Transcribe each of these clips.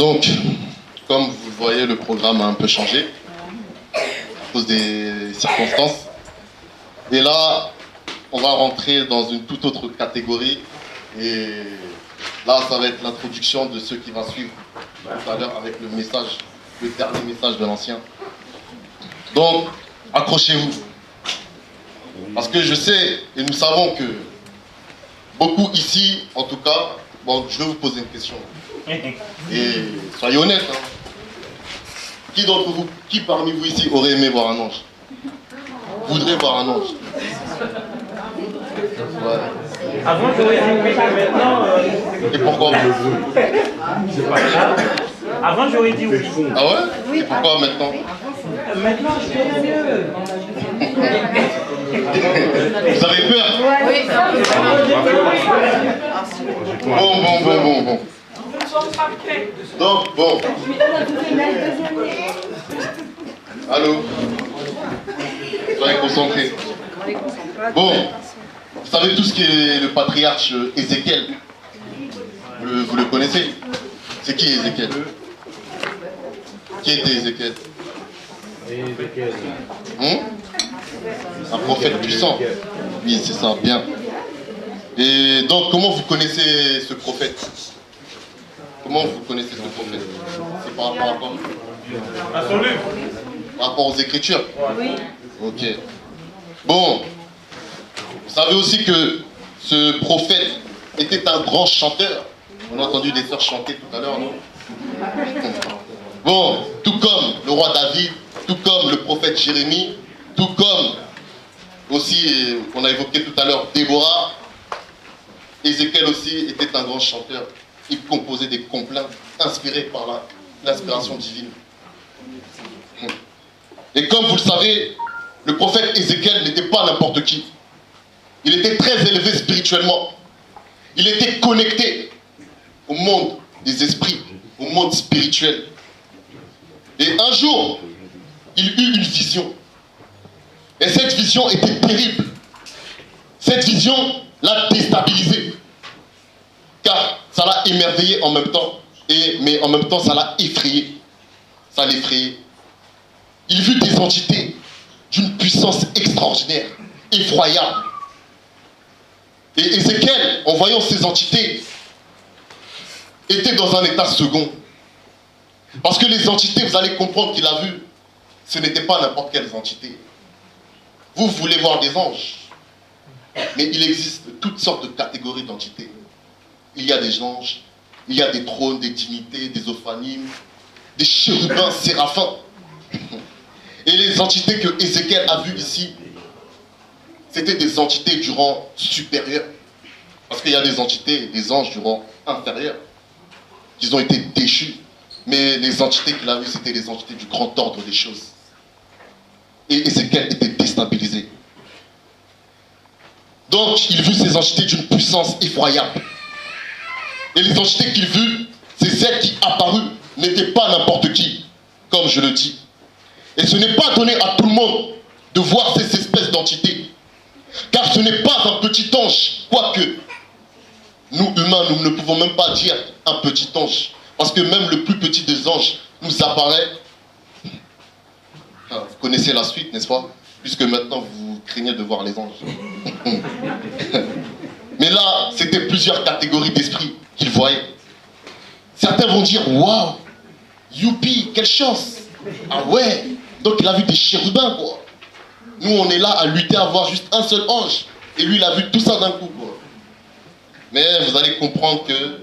Donc, comme vous le voyez, le programme a un peu changé à cause des circonstances. Et là, on va rentrer dans une toute autre catégorie. Et là, ça va être l'introduction de ce qui va suivre tout à l'heure avec le message, le dernier message de l'ancien. Donc, accrochez-vous. Parce que je sais, et nous savons que beaucoup ici, en tout cas, bon, je vais vous poser une question. Et soyez honnêtes. Hein. Qui d'entre vous, qui parmi vous ici aurait aimé voir un ange? Voudrait voir un ange? Ouais. Avant, j'aurais dit oui, mais maintenant... Et pourquoi? Avant, j'aurais dit oui. Ah ouais? Et pourquoi maintenant? Maintenant, je connais mieux. Vous avez peur? Oui. Bon. Donc, bon. Allô? Soyez concentrés. Bon. Vous savez tout ce qui est le patriarche Ézéchiel. Vous le connaissez? C'est qui Ézéchiel? Qui était Ézéchiel? Un prophète puissant. Oui, c'est ça, bien. Et donc, comment vous connaissez ce prophète? Comment vous connaissez ce prophète? C'est par rapport à quoi? À son livre. Par rapport aux Écritures? Oui. Ok. Bon. Vous savez aussi que ce prophète était un grand chanteur. On a entendu des sœurs chanter tout à l'heure, non? Bon, tout comme le roi David, tout comme le prophète Jérémie, tout comme aussi, on a évoqué tout à l'heure, Déborah, Ézéchiel aussi était un grand chanteur. Il composait des complaints inspirés par l'inspiration divine. Et comme vous le savez, le prophète Ézéchiel n'était pas n'importe qui. Il était très élevé spirituellement. Il était connecté au monde des esprits, au monde spirituel. Et un jour, il eut une vision. Et cette vision était terrible. Cette vision l'a déstabilisé. Car ça l'a émerveillé en même temps. Mais en même temps, ça l'a effrayé. Ça l'effrayait. Il vit des entités d'une puissance extraordinaire, effroyable. Et Ézéchiel, en voyant ces entités, était dans un état second. Parce que les entités, vous allez comprendre qu'il a vu, ce n'étaient pas n'importe quelles entités. Vous voulez voir des anges, mais il existe toutes sortes de catégories d'entités. Il y a des anges, il y a des trônes, des dignités, des ophanimes, des chérubins, séraphins. Et les entités que Ézéchiel a vues ici, c'était des entités du rang supérieur. Parce qu'il y a des entités, des anges du rang inférieur, qui ont été déchus. Mais les entités qu'il a vues, c'était les entités du grand ordre des choses. Et Ézéchiel était déstabilisé. Donc, il vit ces entités d'une puissance effroyable. Et les entités qu'il vit, c'est celles qui apparues, n'étaient pas n'importe qui, comme je le dis. Et ce n'est pas donné à tout le monde de voir ces espèces d'entités. Car ce n'est pas un petit ange, quoique nous humains, nous ne pouvons même pas dire un petit ange. Parce que même le plus petit des anges nous apparaît. Vous connaissez la suite, n'est-ce pas? Puisque maintenant vous craignez de voir les anges. Mais là, c'était plusieurs catégories d'esprits qu'il voyait. Certains vont dire, waouh, youpi, quelle chance. Ah ouais, donc il a vu des chérubins, quoi. Nous, on est là à lutter à voir juste un seul ange. Et lui, il a vu tout ça d'un coup, quoi. Mais vous allez comprendre que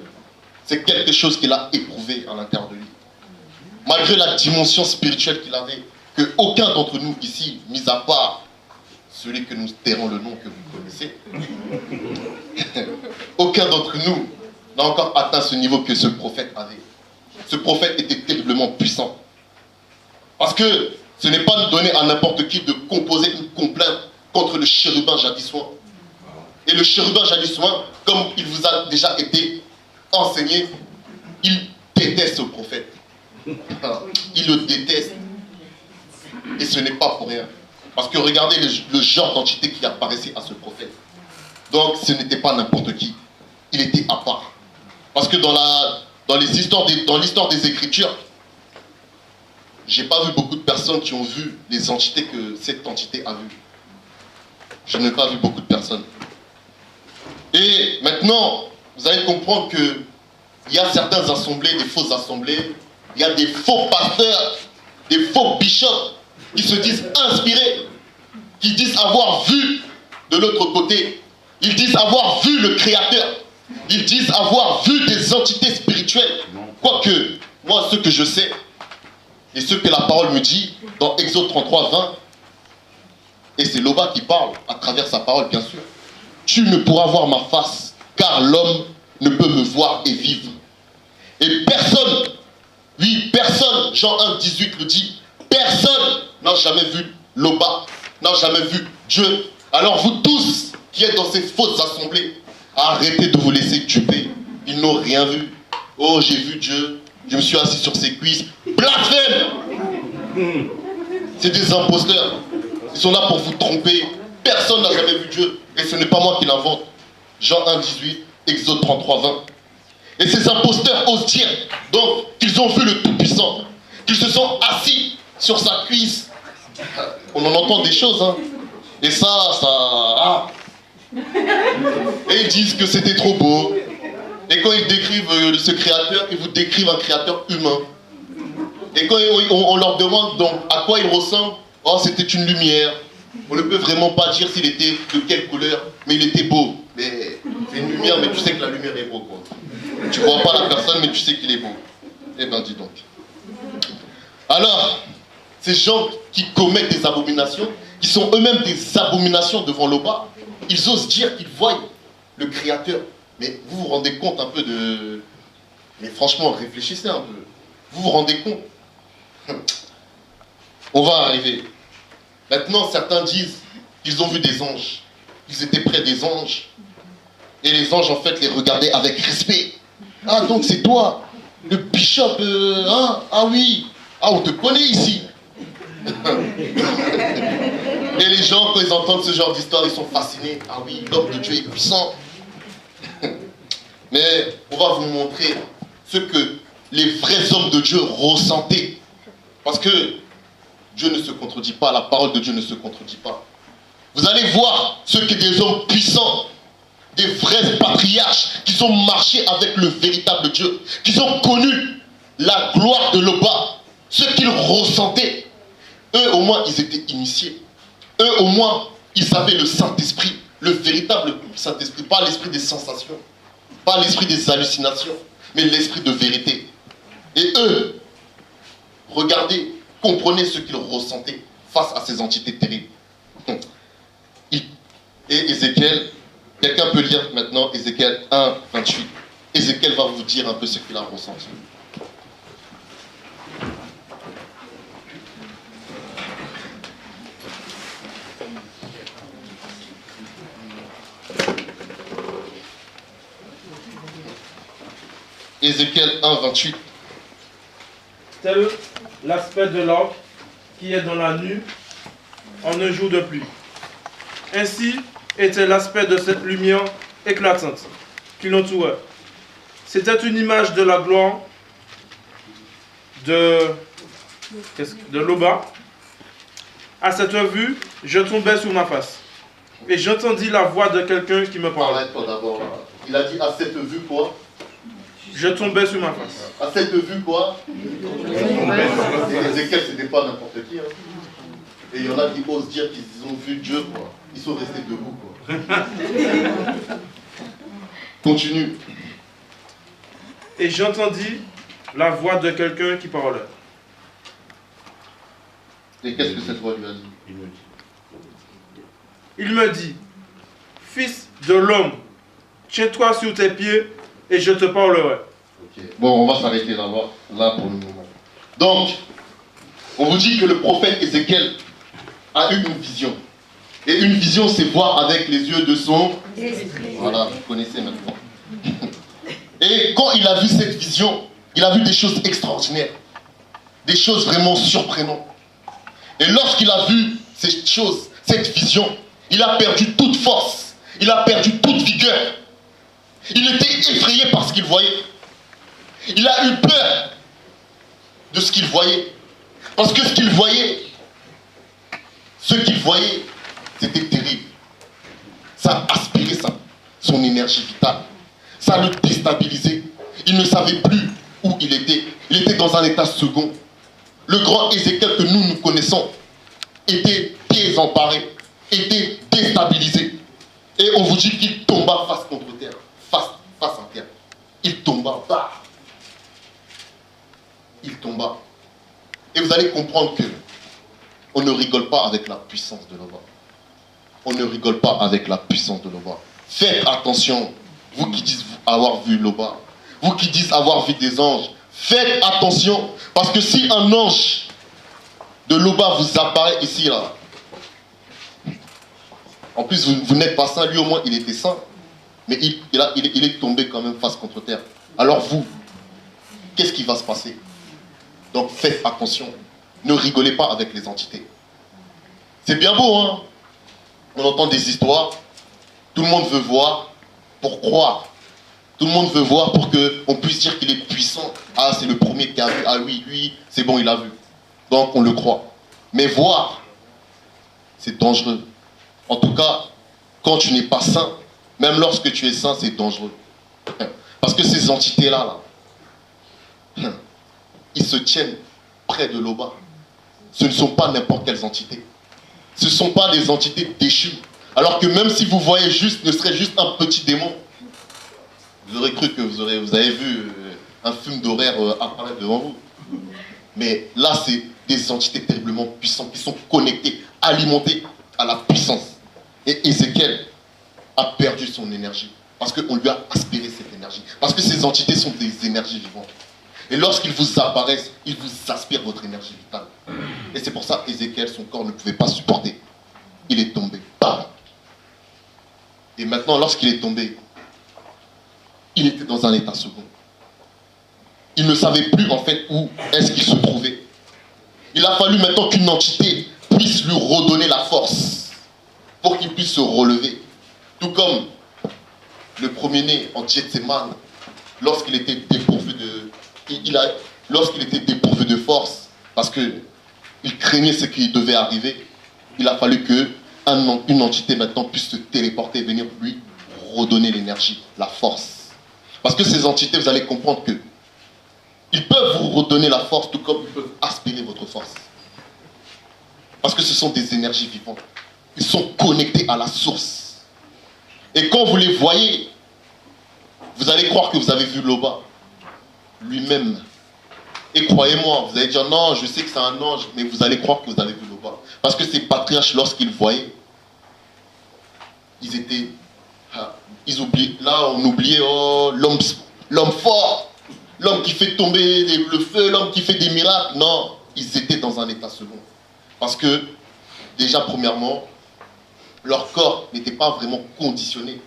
c'est quelque chose qu'il a éprouvé à l'intérieur de lui. Malgré la dimension spirituelle qu'il avait, que aucun d'entre nous ici, mis à part celui que nous tairons le nom que vous connaissez, aucun d'entre nous n'a encore atteint ce niveau que ce prophète avait. Ce prophète était terriblement puissant. Parce que ce n'est pas donné à n'importe qui de composer une complainte contre le chérubin jadissoin. Et le chérubin jadissoin, comme il vous a déjà été enseigné, il déteste ce prophète. Il le déteste. Et ce n'est pas pour rien. Parce que regardez le genre d'entité qui apparaissait à ce prophète. Donc ce n'était pas n'importe qui. Il était à part. Parce que dans dans l'histoire des Écritures, j'ai pas vu beaucoup de personnes qui ont vu les entités que cette entité a vues. Je n'ai pas vu beaucoup de personnes. Et maintenant, vous allez comprendre que il y a certaines assemblées, des fausses assemblées, il y a des faux pasteurs, des faux bishops qui se disent inspirés, qui disent avoir vu de l'autre côté. Ils disent avoir vu le Créateur. Ils disent avoir vu des entités spirituelles. Quoique, moi, ce que je sais, et ce que la parole me dit, dans Exode 33, 20, et c'est Loba qui parle, à travers sa parole, bien sûr. Tu ne pourras voir ma face, car l'homme ne peut me voir et vivre. Et personne, oui, personne, Jean 1, 18 le dit, personne n'a jamais vu Loba, n'a jamais vu Dieu. Alors vous tous qui êtes dans ces fausses assemblées, arrêtez de vous laisser duper. Ils n'ont rien vu. Oh, j'ai vu Dieu, je me suis assis sur ses cuisses. Blasphème! C'est des imposteurs. Ils sont là pour vous tromper. Personne n'a jamais vu Dieu. Et ce n'est pas moi qui l'invente. Jean 1, 18, Exode 33, 20. Et ces imposteurs osent dire donc qu'ils ont vu le Tout-Puissant, qu'ils se sont assis sur sa cuisse. On en entend des choses, hein. Et ça... Ah. Et ils disent que c'était trop beau. Et quand ils décrivent ce créateur, ils vous décrivent un créateur humain. Et quand on leur demande donc à quoi il ressemble, oh, c'était une lumière. On ne peut vraiment pas dire s'il était de quelle couleur, mais il était beau. Mais c'est une lumière, mais tu sais que la lumière est beau, quoi. Tu vois pas la personne, mais tu sais qu'il est beau. Eh ben, dis donc. Alors, ces gens qui commettent des abominations, qui sont eux-mêmes des abominations devant l'Oba, ils osent dire qu'ils voient le Créateur. Mais vous vous rendez compte un peu de... Mais franchement, réfléchissez un peu. Vous vous rendez compte? On va arriver. Maintenant, certains disent qu'ils ont vu des anges. Ils étaient près des anges. Et les anges, en fait, les regardaient avec respect. Ah, donc c'est toi, le bishop, hein? Ah oui. Ah, on te connaît ici. Et les gens, quand ils entendent ce genre d'histoire, ils sont fascinés. Ah oui, l'homme de Dieu est puissant. Mais on va vous montrer ce que les vrais hommes de Dieu ressentaient. Parce que Dieu ne se contredit pas, la parole de Dieu ne se contredit pas. Vous allez voir ce que des hommes puissants, des vrais patriarches, qui ont marché avec le véritable Dieu, qui ont connu la gloire de l'Oba, ce qu'ils ressentaient. Eux, au moins, ils étaient initiés. Eux, au moins, ils avaient le Saint-Esprit, le véritable Saint-Esprit, pas l'esprit des sensations, pas l'esprit des hallucinations, mais l'esprit de vérité. Et eux, regardez, comprenez ce qu'ils ressentaient face à ces entités terribles. Et Ézéchiel, quelqu'un peut lire maintenant Ézéchiel 1, 28. Ézéchiel va vous dire un peu ce qu'il a ressenti. Ézéchiel 1, 28. Tel l'aspect de l'orque qui est dans la nuit en un jour de pluie. Ainsi était l'aspect de cette lumière éclatante qui l'entourait. C'était une image de la gloire de l'Oba. À cette vue, je tombais sur ma face. Et j'entendis la voix de quelqu'un qui me parlait. Arrête-toi d'abord. Il a dit à cette vue quoi? Je tombais sur ma face. À cette vue quoi? Ézéchiel, c'était pas n'importe qui. Hein. Et il y en a qui osent dire qu'ils ont vu Dieu, quoi. Ils sont restés debout, quoi. Continue. Et j'entendis la voix de quelqu'un qui parlait. Et qu'est-ce que cette voix lui a dit? Il me dit, fils de l'homme, tiens-toi sur tes pieds et je te parlerai. Okay. Bon, on va s'arrêter là pour le moment. Donc, on vous dit que le prophète Ézéchiel a eu une vision. Et une vision, c'est voir avec les yeux de son esprit. Voilà, vous connaissez maintenant. Et quand il a vu cette vision, il a vu des choses extraordinaires. Des choses vraiment surprenantes. Et lorsqu'il a vu ces choses, cette vision, il a perdu toute force. Il a perdu toute vigueur. Il était effrayé par ce qu'il voyait. Il a eu peur de ce qu'il voyait. Parce que ce qu'il voyait, c'était terrible. Ça aspirait son énergie vitale. Ça le déstabilisait. Il ne savait plus où il était. Il était dans un état second. Le grand Ézéchiel que nous connaissons était désemparé, était déstabilisé. Et on vous dit qu'il tomba face contre terre, face à terre. Il tomba, bah. Il tomba. Et vous allez comprendre que on ne rigole pas avec la puissance de Loba. On ne rigole pas avec la puissance de Loba. Faites attention, vous qui dites avoir vu Loba, vous qui dites avoir vu des anges, faites attention, parce que si un ange de Loba vous apparaît ici, là, en plus vous n'êtes pas saint, lui au moins il était saint, mais il est tombé quand même face contre terre. Alors vous, qu'est-ce qui va se passer? Donc faites attention, ne rigolez pas avec les entités. C'est bien beau, hein? On entend des histoires, tout le monde veut voir pour croire. Tout le monde veut voir pour qu'on puisse dire qu'il est puissant. Ah, c'est le premier qui a vu. Ah oui, lui, c'est bon, il a vu. Donc, on le croit. Mais voir, c'est dangereux. En tout cas, quand tu n'es pas saint, même lorsque tu es saint, c'est dangereux. Parce que ces entités-là, ils se tiennent près de Loba. Ce ne sont pas n'importe quelles entités. Ce ne sont pas des entités déchues. Alors que même si vous voyez juste, ne serait juste un petit démon, vous aurez cru que vous avez vu un film d'horreur apparaître devant vous. Mais là, c'est des entités terriblement puissantes qui sont connectées, alimentées à la puissance. Et Ézéchiel a perdu son énergie parce qu'on lui a aspiré cette énergie. Parce que ces entités sont des énergies vivantes. Et lorsqu'ils vous apparaissent, ils vous aspirent votre énergie vitale. Et c'est pour ça qu'Ézéchiel, son corps ne pouvait pas supporter. Il est tombé. Bam! Et maintenant, lorsqu'il est tombé, il était dans un état second. Il ne savait plus en fait où est-ce qu'il se trouvait. Il a fallu maintenant qu'une entité puisse lui redonner la force pour qu'il puisse se relever. Tout comme le premier-né en Gethsémane, lorsqu'il était dépourvu de force, parce qu'il craignait ce qui devait arriver, il a fallu qu'une entité maintenant puisse se téléporter et venir lui redonner l'énergie, la force. Parce que ces entités, vous allez comprendre que ils peuvent vous redonner la force, tout comme ils peuvent aspirer votre force. Parce que ce sont des énergies vivantes. Ils sont connectés à la source. Et quand vous les voyez, vous allez croire que vous avez vu Loba lui-même. Et croyez-moi, vous allez dire non, je sais que c'est un ange, mais vous allez croire que vous avez vu Loba. Parce que ces patriarches, lorsqu'ils voyaient, ils oubliaient, là on oubliait l'homme fort, l'homme qui fait tomber le feu, l'homme qui fait des miracles. Non, ils étaient dans un état second. Parce que, déjà premièrement, leur corps n'était pas vraiment conditionné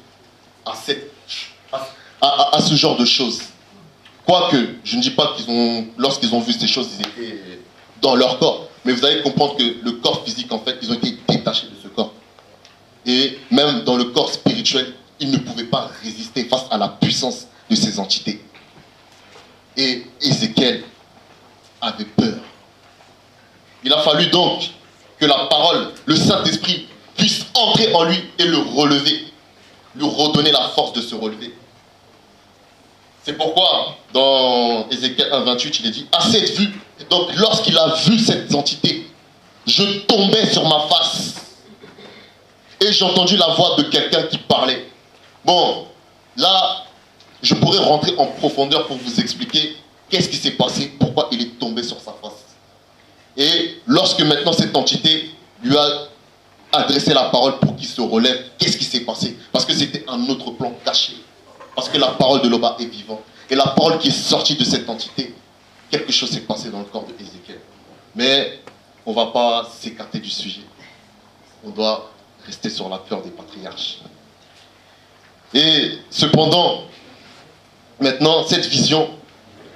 à ce genre de choses. Quoique, je ne dis pas lorsqu'ils ont vu ces choses, ils étaient dans leur corps. Mais vous allez comprendre que le corps physique, en fait, ils ont été détachés de ce corps. Et même dans le corps spirituel, ils ne pouvaient pas résister face à la puissance de ces entités. Et Ézéchiel avait peur. Il a fallu donc que la parole, le Saint-Esprit, puisse entrer en lui et le relever, lui redonner la force de se relever. C'est pourquoi, dans Ézéchiel 1,28, il est dit « À cette vue, donc lorsqu'il a vu cette entité, je tombais sur ma face et j'ai entendu la voix de quelqu'un qui parlait. » Bon, là, je pourrais rentrer en profondeur pour vous expliquer qu'est-ce qui s'est passé, pourquoi il est tombé sur sa face. Et lorsque maintenant cette entité lui a adressé la parole pour qu'il se relève, qu'est-ce qui s'est passé? Parce que c'était un autre plan caché. Parce que la parole de Loba est vivante. Et la parole qui est sortie de cette entité, quelque chose s'est passé dans le corps de Ézéchiel. Mais on ne va pas s'écarter du sujet. On doit rester sur la peur des patriarches. Et cependant, maintenant, cette vision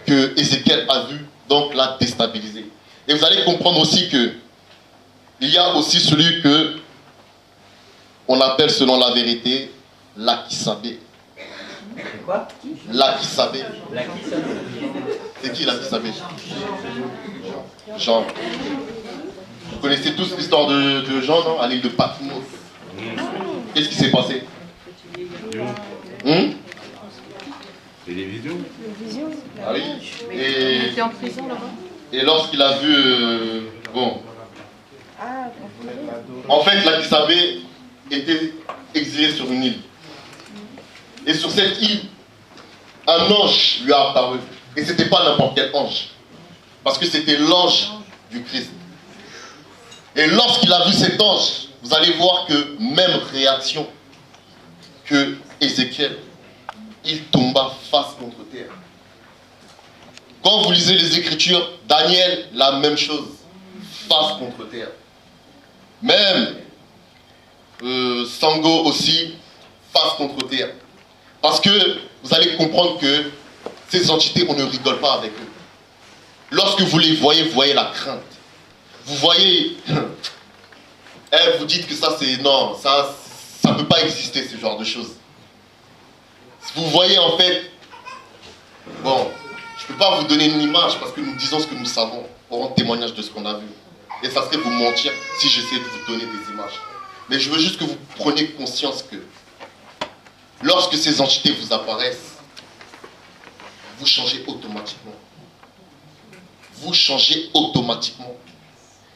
que Ézéchiel a vue, donc l'a déstabilisé. Et vous allez comprendre aussi que il y a aussi celui que on appelle selon la vérité l'Akisabé. Quoi? Là qui savait. La qui ça? C'est qui là qui savait? Jean. Vous connaissez tous l'histoire de Jean, non? À l'île de Patmos. Qu'est-ce qui s'est passé? Télévision. Ah oui. Il était en prison là-bas. Et lorsqu'il a vu... bon. En fait, là qui savait était exilé sur une île. Et sur cette île, un ange lui a apparu. Et c'était pas n'importe quel ange. Parce que c'était l'ange du Christ. Et lorsqu'il a vu cet ange, vous allez voir que même réaction que Ézéchiel, il tomba face contre terre. Quand vous lisez les Écritures, Daniel, la même chose, face contre terre. Même Sango aussi, face contre terre. Parce que vous allez comprendre que ces entités, on ne rigole pas avec eux. Lorsque vous les voyez, vous voyez la crainte. Vous voyez, vous dites que ça c'est, non, ça ne peut pas exister ce genre de choses. Vous voyez en fait, bon, je ne peux pas vous donner une image parce que nous disons ce que nous savons pour rendre témoignage de ce qu'on a vu. Et ça serait vous mentir si j'essayais de vous donner des images. Mais je veux juste que vous preniez conscience que lorsque ces entités vous apparaissent, vous changez automatiquement. Vous changez automatiquement.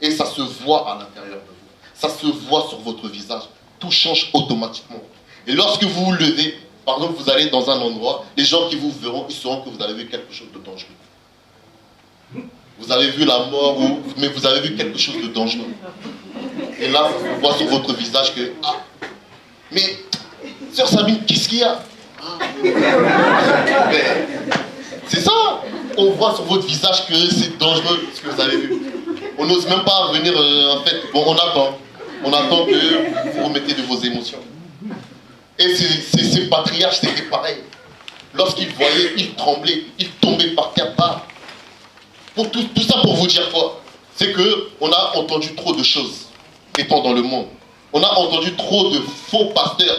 Et ça se voit à l'intérieur de vous. Ça se voit sur votre visage. Tout change automatiquement. Et lorsque vous vous levez, par exemple, vous allez dans un endroit, les gens qui vous verront, ils sauront que vous avez vu quelque chose de dangereux. Vous avez vu la mort, mais vous avez vu quelque chose de dangereux. Et là, on voit sur votre visage que, ah, mais, sœur Sabine, qu'est-ce qu'il y a? C'est ça. On voit sur votre visage que c'est dangereux ce que vous avez vu. On n'ose même pas venir, en fait, bon, on attend. On attend que vous remettez de vos émotions. Et ces patriarches, c'était pareil. Lorsqu'ils voyaient, ils tremblaient, ils tombaient par terre. Pour tout ça pour vous dire quoi? C'est qu'on a entendu trop de choses étant dans le monde. On a entendu trop de faux pasteurs,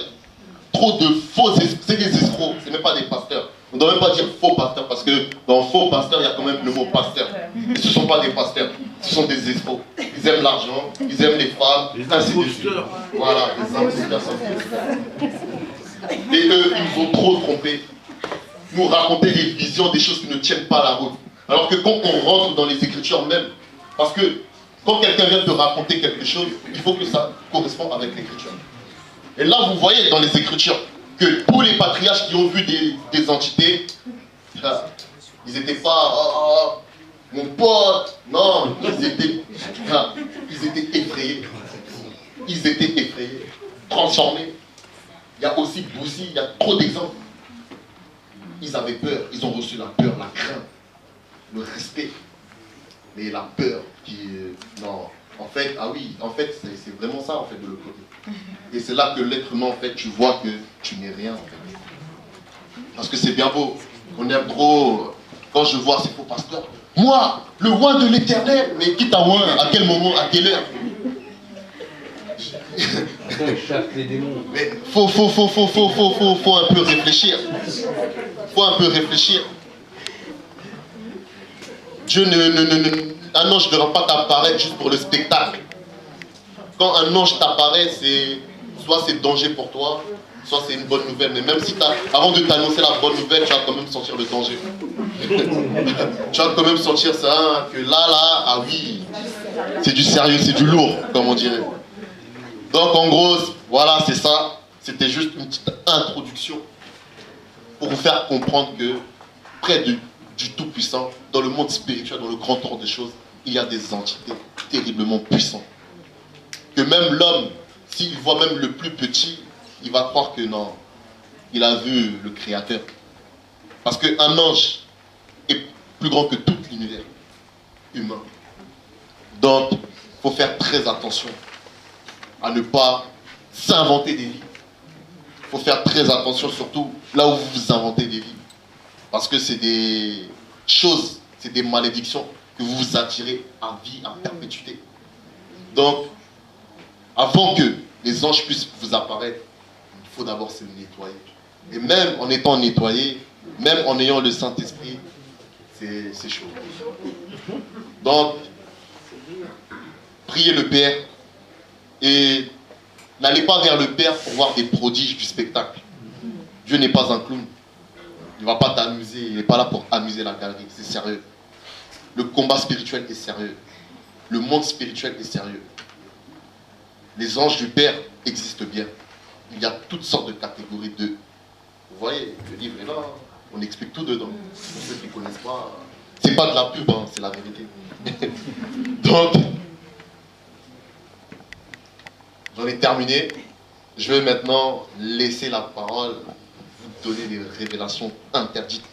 trop de faux, c'est des escrocs, c'est même pas des pasteurs. On ne doit même pas dire faux pasteur parce que dans faux pasteur, il y a quand même le mot pasteur. Et ce ne sont pas des pasteurs, ce sont des escrocs. Ils aiment l'argent, ils aiment les femmes, ainsi de suite. Voilà, les imposteurs sont faux. Et eux, ils vont trop tromper. Nous raconter des visions, des choses qui ne tiennent pas la route. Alors que quand on rentre dans les Écritures même, parce que quand quelqu'un vient te raconter quelque chose, il faut que ça corresponde avec l'Écriture. Et là, vous voyez dans les Écritures que tous les patriarches qui ont vu des entités, ils n'étaient pas mon pote, non, ils étaient effrayés. Ils étaient effrayés, transformés. Il y a aussi Boussi, il y a trop d'exemples. Ils avaient peur, ils ont reçu la peur, la crainte, le respect, mais la peur qui... non, en fait, ah oui, en fait, c'est vraiment ça, en fait, de l'autre côté. Et c'est là que l'être humain, en fait, tu vois que tu n'es rien, en fait. Parce que c'est bien beau. On aime trop... Quand je vois ces faux pasteurs, moi, le roi de l'éternel, mais qui t'a oint? À quel moment? À quelle heure? Mais faut un peu réfléchir. Faut un peu réfléchir. Dieu un ange ne va pas t'apparaître juste pour le spectacle. Quand un ange t'apparaît, soit c'est danger pour toi, soit c'est une bonne nouvelle. Mais même si avant de t'annoncer la bonne nouvelle, tu vas quand même sentir le danger. Tu vas quand même sentir ça, que là, ah oui, c'est du sérieux, c'est du lourd, comme on dirait. Donc en gros, voilà, c'est ça. C'était juste une petite introduction pour vous faire comprendre que près du Tout-Puissant, dans le monde spirituel, dans le grand ordre des choses, il y a des entités terriblement puissantes. Que même l'homme, s'il voit même le plus petit, il va croire que non, il a vu le Créateur. Parce qu'un ange est plus grand que tout l'univers humain. Donc, il faut faire très attention à ne pas s'inventer des vies. Il faut faire très attention surtout là où vous vous inventez des vies. Parce que c'est des choses, c'est des malédictions que vous vous attirez à vie, à perpétuité. Donc, avant que les anges puissent vous apparaître, il faut d'abord se nettoyer. Et même en étant nettoyé, même en ayant le Saint-Esprit, c'est chaud. Donc, priez le Père et n'allez pas vers le Père pour voir des prodiges du spectacle. Dieu n'est pas un clown. Il ne va pas t'amuser, il n'est pas là pour amuser la galerie, c'est sérieux. Le combat spirituel est sérieux. Le monde spirituel est sérieux. Les anges du Père existent bien. Il y a toutes sortes de catégories d'eux. Vous voyez, le livre est là, on explique tout dedans. Pour ceux qui ne connaissent pas, c'est pas de la pub, hein, c'est la vérité. Donc, j'en ai terminé. Je vais maintenant laisser la parole, vous donner des révélations interdites.